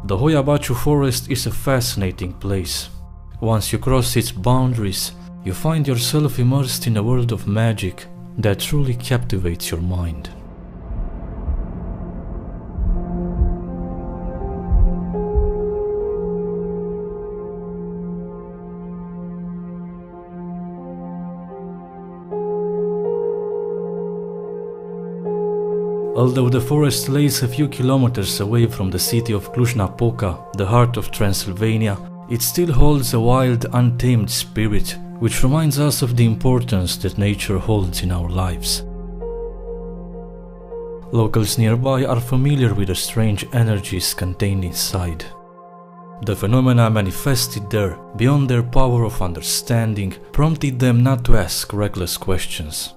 The Hoia-Baciu forest is a fascinating place. Once you cross its boundaries, you find yourself immersed in a world of magic that truly captivates your mind. Although the forest lays a few kilometers away from the city of Cluj-Napoca, the heart of Transylvania, it still holds a wild, untamed spirit, which reminds us of the importance that nature holds in our lives. Locals nearby are familiar with the strange energies contained inside. The phenomena manifested there, beyond their power of understanding, prompted them not to ask reckless questions.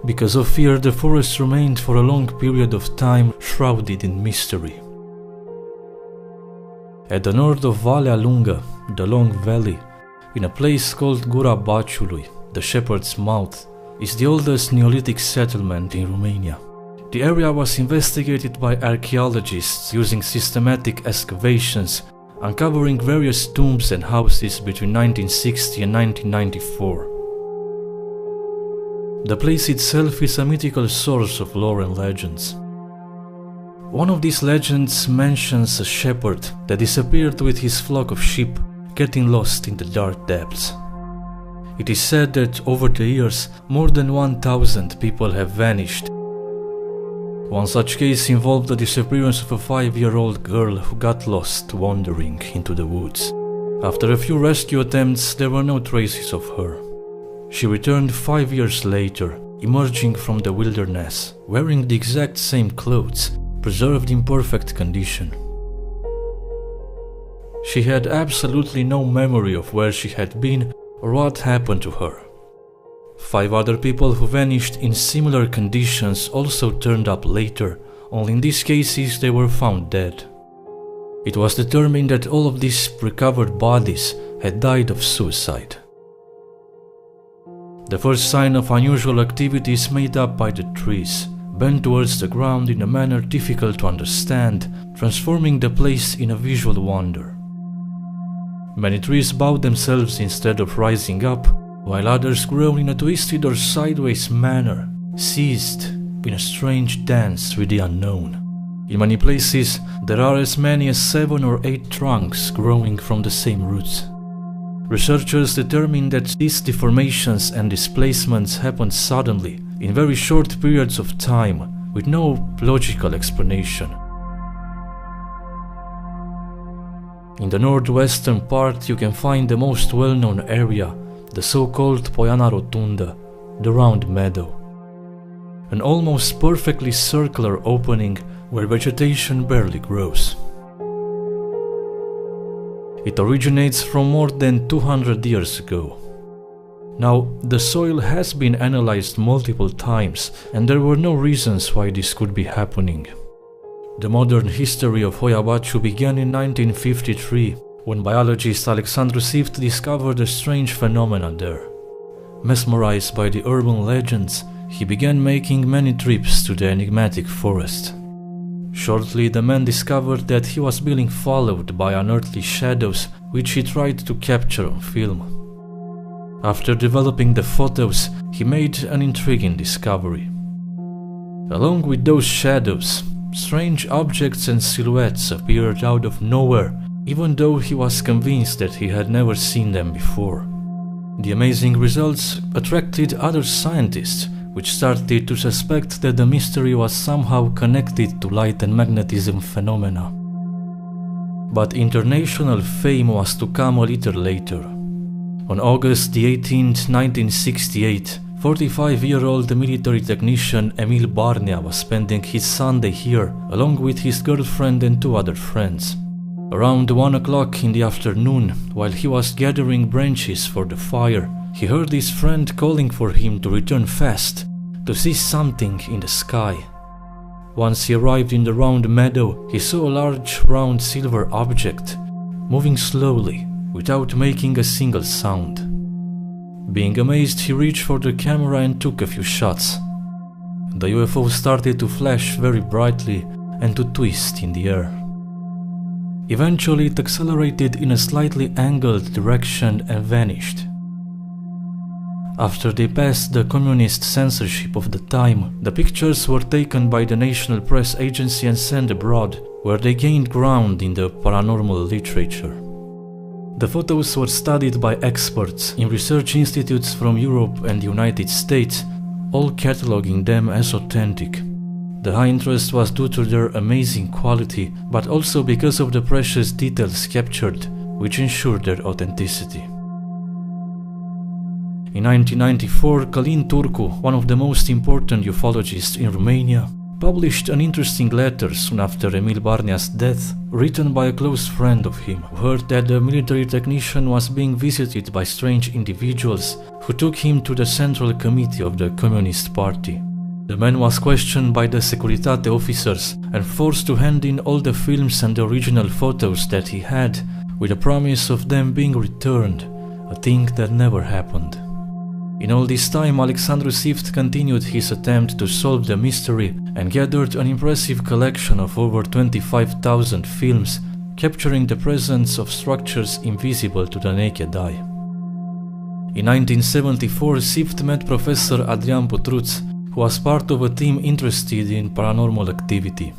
Because of fear, the forest remained for a long period of time shrouded in mystery. At the north of Valea Lungă, the Long Valley, in a place called Gura Baciului, the Shepherd's Mouth, is the oldest Neolithic settlement in Romania. The area was investigated by archaeologists using systematic excavations, uncovering various tombs and houses between 1960 and 1994. The place itself is a mythical source of lore and legends. One of these legends mentions a shepherd that disappeared with his flock of sheep, getting lost in the dark depths. It is said that over the years, more than 1,000 people have vanished. One such case involved the disappearance of a 5-year-old girl who got lost wandering into the woods. After a few rescue attempts, there were no traces of her. She returned 5 years later, emerging from the wilderness, wearing the exact same clothes, preserved in perfect condition. She had absolutely no memory of where she had been or what happened to her. 5 other people who vanished in similar conditions also turned up later, only in these cases they were found dead. It was determined that all of these recovered bodies had died of suicide. The first sign of unusual activity is made up by the trees, bent towards the ground in a manner difficult to understand, transforming the place in a visual wonder. Many trees bowed themselves instead of rising up, while others grow in a twisted or sideways manner, seized in a strange dance with the unknown. In many places, there are as many as 7 or 8 trunks growing from the same roots. Researchers determine that these deformations and displacements happen suddenly, in very short periods of time, with no logical explanation. In the northwestern part you can find the most well-known area, the so-called Poiana Rotundă, the round meadow. An almost perfectly circular opening where vegetation barely grows. It originates from more than 200 years ago. Now, the soil has been analyzed multiple times, and there were no reasons why this could be happening. The modern history of Hoia-Baciu began in 1953, when biologist Alexandru Sift discovered a strange phenomenon there. Mesmerized by the urban legends, he began making many trips to the enigmatic forest. Shortly, the man discovered that he was being followed by unearthly shadows, which he tried to capture on film. After developing the photos, he made an intriguing discovery. Along with those shadows, strange objects and silhouettes appeared out of nowhere, even though he was convinced that he had never seen them before. The amazing results attracted other scientists, which started to suspect that the mystery was somehow connected to light and magnetism phenomena. But international fame was to come a little later. On August 18, 1968, 45-year-old military technician Emil Barnea was spending his Sunday here, along with his girlfriend and 2 other friends. Around 1 o'clock in the afternoon, while he was gathering branches for the fire, he heard his friend calling for him to return fast, to see something in the sky. Once he arrived in the round meadow, he saw a large round silver object, moving slowly, without making a single sound. Being amazed, he reached for the camera and took a few shots. The UFO started to flash very brightly and to twist in the air. Eventually it accelerated in a slightly angled direction and vanished. After they passed the communist censorship of the time, the pictures were taken by the National Press Agency and sent abroad, where they gained ground in the paranormal literature. The photos were studied by experts in research institutes from Europe and the United States, all cataloging them as authentic. The high interest was due to their amazing quality, but also because of the precious details captured, which ensured their authenticity. In 1994, Călin Turcu, one of the most important ufologists in Romania, published an interesting letter soon after Emil Barnea's death, written by a close friend of him, who heard that the military technician was being visited by strange individuals who took him to the Central Committee of the Communist Party. The man was questioned by the Securitate officers and forced to hand in all the films and the original photos that he had, with a promise of them being returned, a thing that never happened. In all this time, Alexandru Sift continued his attempt to solve the mystery and gathered an impressive collection of over 25,000 films, capturing the presence of structures invisible to the naked eye. In 1974, Sift met Professor Adrian Potruț, who was part of a team interested in paranormal activity.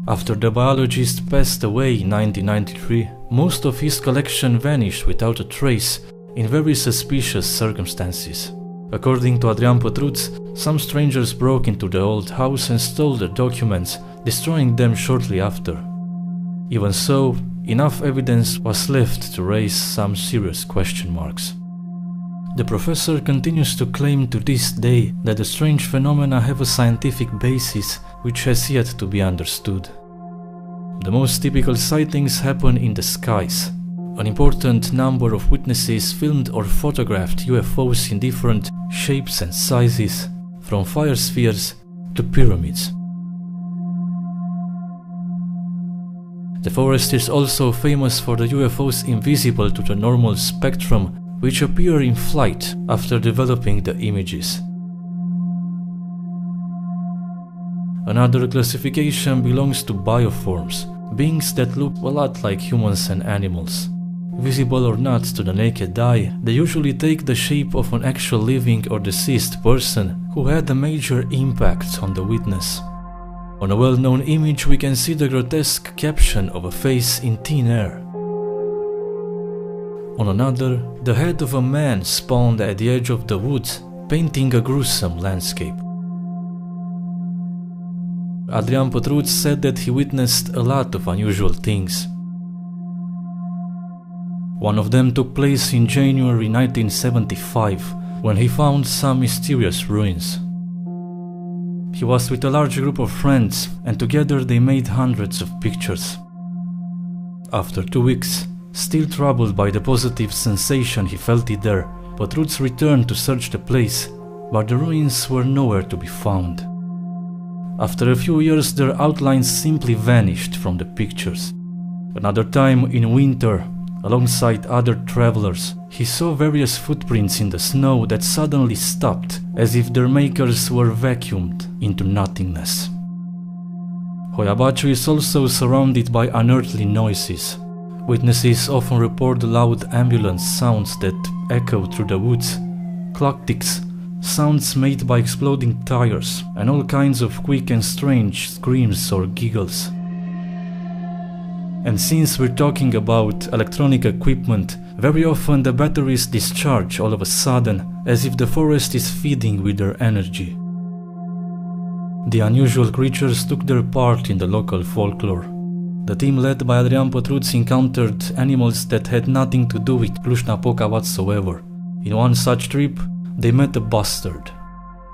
After the biologist passed away in 1993, most of his collection vanished without a trace, in very suspicious circumstances. According to Adrian Potruț, some strangers broke into the old house and stole the documents, destroying them shortly after. Even so, enough evidence was left to raise some serious question marks. The professor continues to claim to this day that the strange phenomena have a scientific basis which has yet to be understood. The most typical sightings happen in the skies. An important number of witnesses filmed or photographed UFOs in different shapes and sizes, from fire spheres to pyramids. The forest is also famous for the UFOs invisible to the normal spectrum, which appear in flight after developing the images. Another classification belongs to bioforms, beings that look a lot like humans and animals. Visible or not to the naked eye, they usually take the shape of an actual living or deceased person who had a major impact on the witness. On a well-known image we can see the grotesque caption of a face in thin air. On another, the head of a man spawned at the edge of the woods, painting a gruesome landscape. Adrian Potruț said that he witnessed a lot of unusual things. One of them took place in January 1975, when he found some mysterious ruins. He was with a large group of friends, and together they made hundreds of pictures. After 2 weeks, still troubled by the positive sensation he felt there, Potruț returned to search the place, but the ruins were nowhere to be found. After a few years, their outlines simply vanished from the pictures. Another time, in winter, alongside other travelers, he saw various footprints in the snow that suddenly stopped, as if their makers were vacuumed into nothingness. Hoia-Baciu is also surrounded by unearthly noises. Witnesses often report loud ambulance sounds that echo through the woods, clock ticks, sounds made by exploding tires, and all kinds of quick and strange screams or giggles. And since we're talking about electronic equipment, very often the batteries discharge all of a sudden, as if the forest is feeding with their energy. The unusual creatures took their part in the local folklore. The team led by Adrian Potruț encountered animals that had nothing to do with Cluj-Napoca whatsoever. In one such trip, they met a bustard.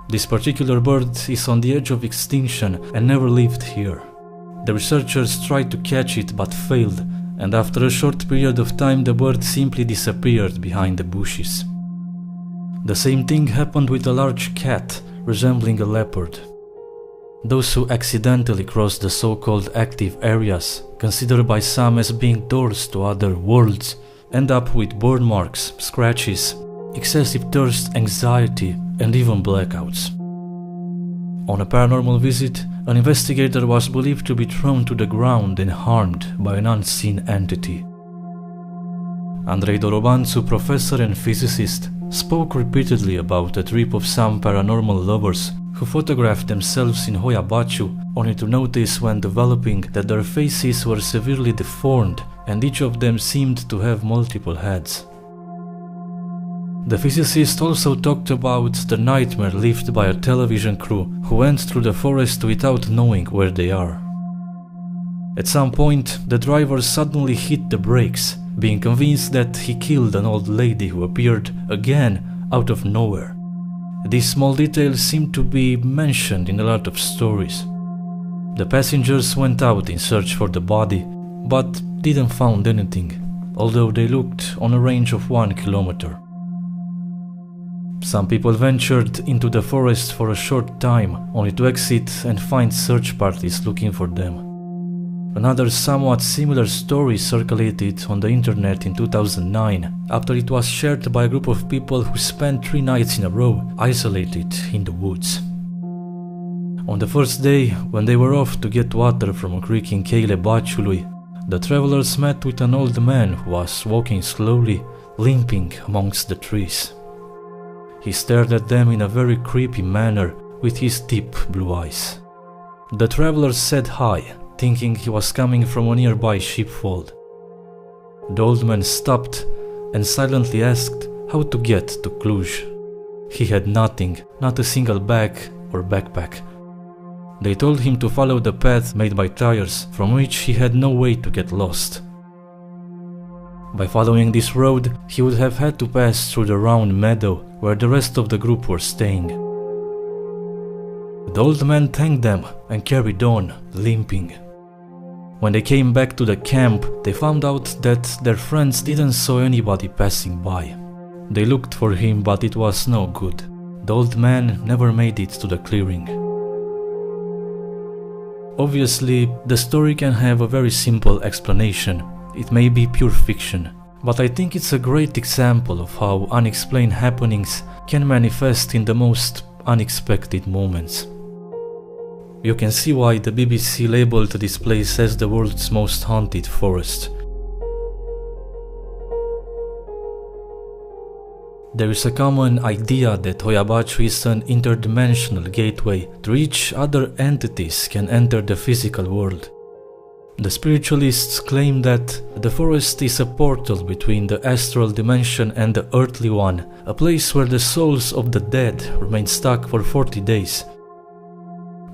This particular bird is on the edge of extinction and never lived here. The researchers tried to catch it but failed, and after a short period of time the bird simply disappeared behind the bushes. The same thing happened with a large cat resembling a leopard. Those who accidentally cross the so-called active areas, considered by some as being doors to other worlds, end up with burn marks, scratches, excessive thirst, anxiety, and even blackouts. On a paranormal visit, an investigator was believed to be thrown to the ground and harmed by an unseen entity. Andrei Dorobanțu, professor and physicist, spoke repeatedly about a trip of some paranormal lovers who photographed themselves in Hoia-Baciu, only to notice when developing that their faces were severely deformed and each of them seemed to have multiple heads. The physicist also talked about the nightmare lived by a television crew who went through the forest without knowing where they are. At some point, the driver suddenly hit the brakes, being convinced that he killed an old lady who appeared again out of nowhere. These small details seem to be mentioned in a lot of stories. The passengers went out in search for the body, but didn't find anything, although they looked on a range of 1 kilometer. Some people ventured into the forest for a short time, only to exit and find search parties looking for them. Another somewhat similar story circulated on the internet in 2009, after it was shared by a group of people who spent 3 nights in a row isolated in the woods. On the first day, when they were off to get water from a creek in Hoia-Baciului, the travelers met with an old man who was walking slowly, limping amongst the trees. He stared at them in a very creepy manner with his deep blue eyes. The travelers said hi, thinking he was coming from a nearby sheepfold. The old man stopped and silently asked how to get to Cluj. He had nothing, not a single bag or backpack. They told him to follow the path made by tires, from which he had no way to get lost. By following this road, he would have had to pass through the round meadow where the rest of the group were staying. The old man thanked them and carried on, limping. When they came back to the camp, they found out that their friends didn't saw anybody passing by. They looked for him, but it was no good. The old man never made it to the clearing. Obviously, the story can have a very simple explanation. It may be pure fiction, but I think it's a great example of how unexplained happenings can manifest in the most unexpected moments. You can see why the BBC labeled this place as the world's most haunted forest. There is a common idea that Hoia-Baciu is an interdimensional gateway through which other entities can enter the physical world. The spiritualists claim that the forest is a portal between the astral dimension and the earthly one, a place where the souls of the dead remain stuck for 40 days.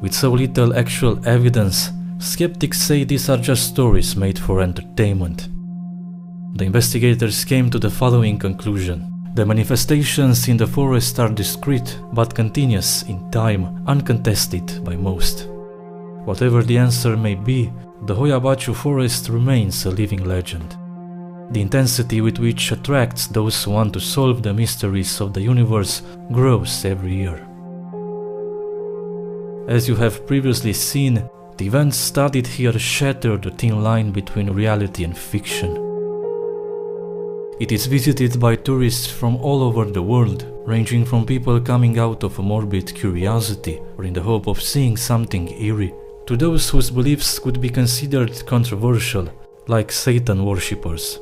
With so little actual evidence, skeptics say these are just stories made for entertainment. The investigators came to the following conclusion. The manifestations in the forest are discrete but continuous in time, uncontested by most. Whatever the answer may be, the Hoia-Baciu forest remains a living legend. The intensity with which attracts those who want to solve the mysteries of the universe grows every year. As you have previously seen, the events studied here shatter the thin line between reality and fiction. It is visited by tourists from all over the world, ranging from people coming out of a morbid curiosity or in the hope of seeing something eerie, to those whose beliefs could be considered controversial, like Satan worshippers.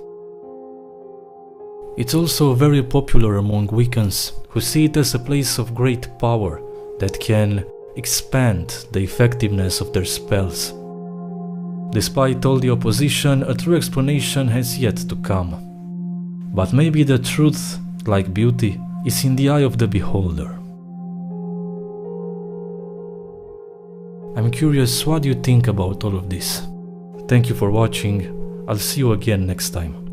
It's also very popular among Wiccans, who see it as a place of great power that can expand the effectiveness of their spells. Despite all the opposition, a true explanation has yet to come. But maybe the truth, like beauty, is in the eye of the beholder. I'm curious, what do you think about all of this? Thank you for watching. I'll see you again next time.